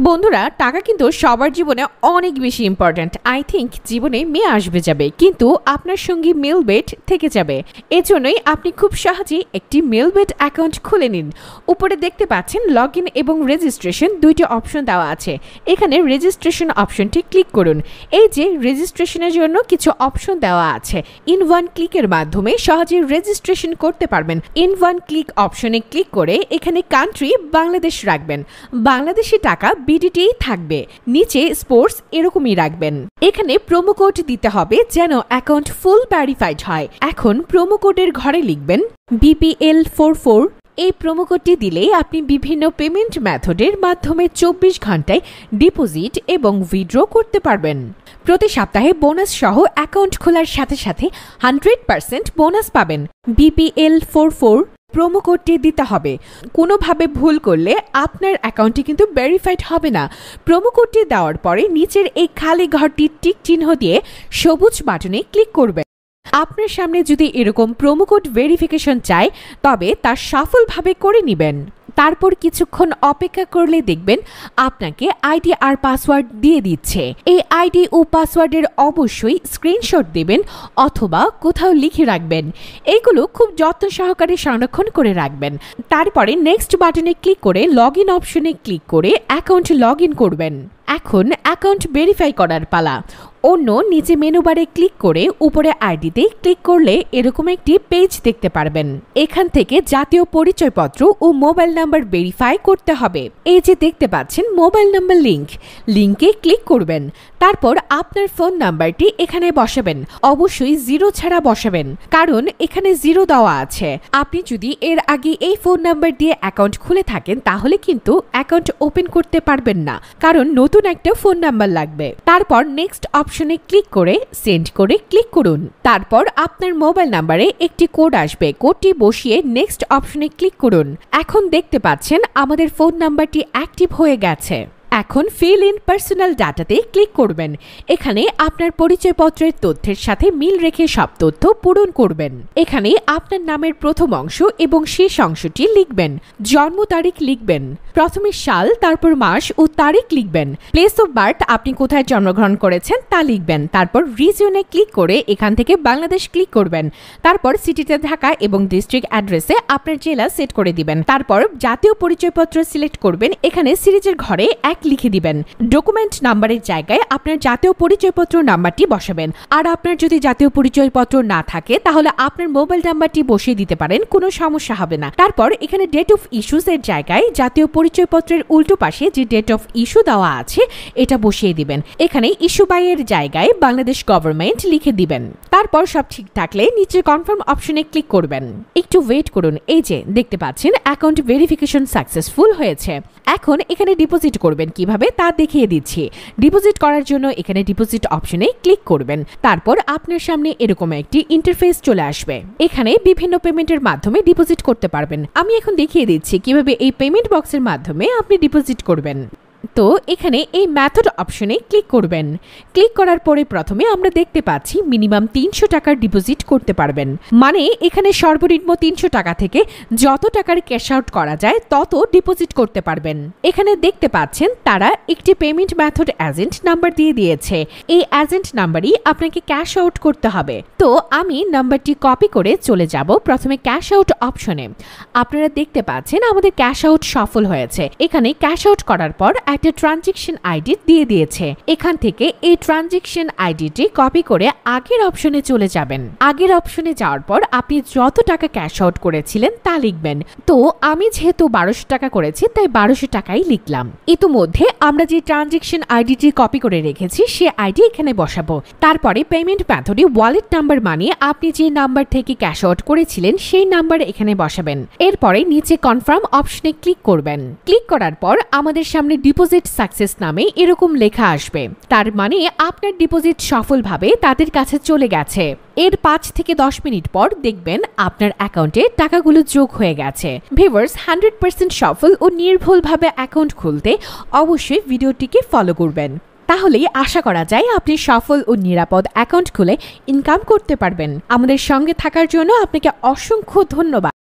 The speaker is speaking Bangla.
বন্ধুরা, টাকা কিন্তু সবার জীবনে অনেক বেশি ইম্পর্ট্যান্ট। আই থিঙ্ক জীবনে মেয়ে আসবে যাবে, কিন্তু আপনার সঙ্গে মেলবেট থেকে যাবে। এজন্যই আপনি খুব সহজেই একটি মেলবেট অ্যাকাউন্ট খুলে নিন। উপরে দেখতে পাচ্ছেন লগ ইন এবং রেজিস্ট্রেশন দুইটি অপশন দেওয়া আছে। এখানে রেজিস্ট্রেশন অপশনটি ক্লিক করুন। এই যে রেজিস্ট্রেশনের জন্য কিছু অপশন দেওয়া আছে, ইন ওয়ান ক্লিকের মাধ্যমে সহজে রেজিস্ট্রেশন করতে পারবেন। ইন ওয়ান ক্লিক অপশনে ক্লিক করে এখানে কান্ট্রি বাংলাদেশ রাখবেন। বাংলাদেশি টাকা বিডিটি থাকবে, নিচে স্পোর্টস এরকমই রাখবেন। এখানে প্রোমো কোড দিতে হবে যেন অ্যাকাউন্ট ফুল ভেরিফাইড হয়। এখন প্রোমো কোডের ঘরে লিখবেন BPL44। এই প্রোমো কোডটি দিলেই আপনি বিভিন্ন পেমেন্ট মেথডের মাধ্যমে 24 ঘন্টায় ডিপোজিট এবং উইথড্র করতে পারবেন। প্রতি সপ্তাহে বোনাস সহ অ্যাকাউন্ট খোলার সাথে সাথে 100% বোনাস পাবেন। BPL44 প্রোমো কোডটি দিতে হবে। কোনোভাবে ভুল করলে আপনার অ্যাকাউন্টটি কিন্তু ভেরিফাইড হবে না। প্রোমো কোডটি দেওয়ার পরে নিচের এই খালি ঘরটির টিক চিহ্ন দিয়ে সবুজ বাটনে ক্লিক করবেন। আপনার সামনে যদি এরকম প্রোমো কোড ভেরিফিকেশন চায় তবে তা সফলভাবে করে নেবেন। তারপর কিছুক্ষণ অপেক্ষা করলে দেখবেন আপনাকে আইডি আর পাসওয়ার্ড দিয়ে দিচ্ছে। এই আইডি ও পাসওয়ার্ডের অবশ্যই স্ক্রিনশট দেবেন অথবা কোথাও লিখে রাখবেন। এইগুলো খুব যত্ন সহকারে সংরক্ষণ করে রাখবেন। তারপরে নেক্সট বাটনে ক্লিক করে লগ ইন অপশনে ক্লিক করে অ্যাকাউন্ট লগ ইন করবেন। এখন অ্যাকাউন্ট ভেরিফাই করার পালা। অন্য নিচে মেনু বারে ক্লিক করে উপরে আইডিতে ক্লিক করলে এরকম একটি পেজ দেখতে পারবেন। এখান থেকে জাতীয় পরিচয়পত্র ও মোবাইল নাম্বার ভেরিফাই করতে হবে। এই যে দেখতে পাচ্ছেন মোবাইল নাম্বার লিংকে ক্লিক করবেন। তারপর আপনার ফোন নাম্বারটি এখানে বসাবেন। অবশ্যই 0 ছাড়া বসাবেন, কারণ এখানে 0 দেওয়া আছে। আপনি যদি এর আগে এই ফোন নাম্বার দিয়ে অ্যাকাউন্ট খুলে থাকেন তাহলে কিন্তু অ্যাকাউন্ট ওপেন করতে পারবেন না, কারণ নতুন একটা ফোন নাম্বার লাগবে। তারপর নেক্সট অপশনে ক্লিক করে সেন্ড করে ক্লিক করুন। তারপর আপনার মোবাইল নাম্বারে একটি কোড আসবে, কোডটি বসিয়ে নেক্সট অপশনে ক্লিক করুন। এখন দেখতে পাচ্ছেন আমাদের ফোন নাম্বারটি অ্যাক্টিভ হয়ে গেছে। এখন ফিল ইন পার্সোনাল ডাটাতে ক্লিক করবেন। এখানে আপনার পরিচয়পত্রের তথ্যের সাথে মিল রেখে সব তথ্য পূরণ করবেন। এখানে আপনার নামের প্রথম অংশ এবং শেষ অংশটি লিখবেন। জন্ম তারিখ লিখবেন, প্রথমে সাল তারপর মাস ও তারিখ লিখবেন। প্লেস অফ বার্থ আপনি কোথায় জন্মগ্রহণ করেছেন তা লিখবেন। তারপর রিজিয়নে ক্লিক করে এখান থেকে বাংলাদেশ ক্লিক করবেন। তারপর সিটিতে ঢাকা এবং ডিস্ট্রিক্ট অ্যাড্রেসে আপনার জেলা সেট করে দিবেন। তারপর জাতীয় পরিচয়পত্র সিলেক্ট করবেন। এখানে সিরিজের ঘরে 1 লিখে দিবেন। ডকুমেন্ট নাম্বারের জায়গায় আপনার জাতীয় পরিচয়পত্র নাম্বারটি বসাবেন। আর আপনার যদি জাতীয় পরিচয়পত্র না থাকে তাহলে আপনার মোবাইল নাম্বারটি বসিয়ে দিতে পারেন, কোনো সমস্যা হবে না। তারপর এখানে ডেট অফ ইস্যুস এর জায়গায় জাতীয় পরিচয়পত্রের উল্টো পাশে যে ডেট অফ ইস্যু দেওয়া আছে এটা বসিয়ে দিবেন। এখানে ইস্যু বাই এর জায়গায় বাংলাদেশ গভর্নমেন্ট লিখে দিবেন। তারপর সব ঠিক থাকলে নিচের কনফার্ম অপশনে ক্লিক করবেন। একটু ওয়েট করুন। এই যে দেখতে পাচ্ছেন অ্যাকাউন্ট ভেরিফিকেশন সাকসেসফুল হয়েছে। এখন এখানে ডিপোজিট করবেন কিভাবে তা দেখিয়ে দিচ্ছি। ডিপোজিট করার জন্য এখানে ডিপোজিট অপশনে ক্লিক করবেন। তারপর আপনার সামনে এরকম একটি ইন্টারফেস চলে আসবে। এখানে বিভিন্ন পেমেন্টের মাধ্যমে ডিপোজিট করতে পারবেন। আমি এখন দেখিয়ে দিচ্ছি কিভাবে এই পেমেন্ট বক্সের মাধ্যমে আপনি ডিপোজিট করবেন। তো এখানে এই মেথড অপশনে ক্লিক করবেন। ক্লিক করার পরে প্রথমে আমরা দেখতে পাচ্ছি মিনিমাম 300 টাকার ডিপোজিট করতে পারবেন। মানে এখানে সর্বনিম্ন 300 টাকা থেকে যত টাকার ক্যাশ আউট করা যায় তত ডিপোজিট করতে পারবেন। এখানে দেখতে পাচ্ছেন তারা একটি পেমেন্ট মেথড এজেন্ট নাম্বার দিয়ে দিয়েছে। এই এজেন্ট নাম্বারই আপনাকে ক্যাশ আউট করতে হবে। তো আমি নাম্বারটি কপি করে চলে যাব প্রথমে ক্যাশ আউট অপশনে। আপনারা দেখতে পাচ্ছেন আমাদের ক্যাশ আউট সফল হয়েছে। এখানে ক্যাশ আউট করার পর একটা ট্রানজাকশন আইডি দিয়ে দিয়েছে। এখান থেকে এই ট্রানজাকশন আইডিটি কপি করে আগের অপশনে চলে যাবেন। আগের অপশনে যাওয়ার পর আপনি যত টাকা ক্যাশ আউট করেছিলেন তা লিখবেন। তো আমি যেহেতু 1200 টাকা করেছি তাই 1200 টাকাই লিখলাম। ইতিমধ্যে আমরা যে ট্রানজাকশন আইডিটি কপি করে রেখেছি সে আইডি এখানে বসাবো। তারপরে পেমেন্ট মেথডে ওয়ালেট নাম্বার মানিয়ে আপনি যে নাম্বার থেকে ক্যাশ আউট করেছিলেন সেই নাম্বার এখানে বসাবেন। এরপরে নিচে কনফার্ম অপশনে ক্লিক করবেন। ক্লিক করার পর আমাদের সামনে ডিপোজিট সাকসেস নামে এরকম লেখা আসবে। তার মানে আপনার ডিপোজিট সফলভাবে তাদের কাছে চলে গেছে। এর 5 থেকে 10 মিনিট পর দেখবেন আপনার অ্যাকাউন্টে টাকাগুলো যোগ হয়ে গেছে। ভিউয়ার্স, 100% সফল ও নির্ভুলভাবে অ্যাকাউন্ট খুলতে অবশ্যই ভিডিওটিকে ফলো করবেন। তাহলেই আশা করা যায় আপনি সফল ও নিরাপদ অ্যাকাউন্ট খুলে ইনকাম করতে পারবেন। আমাদের সঙ্গে থাকার জন্য আপনাকে অসংখ্য ধন্যবাদ।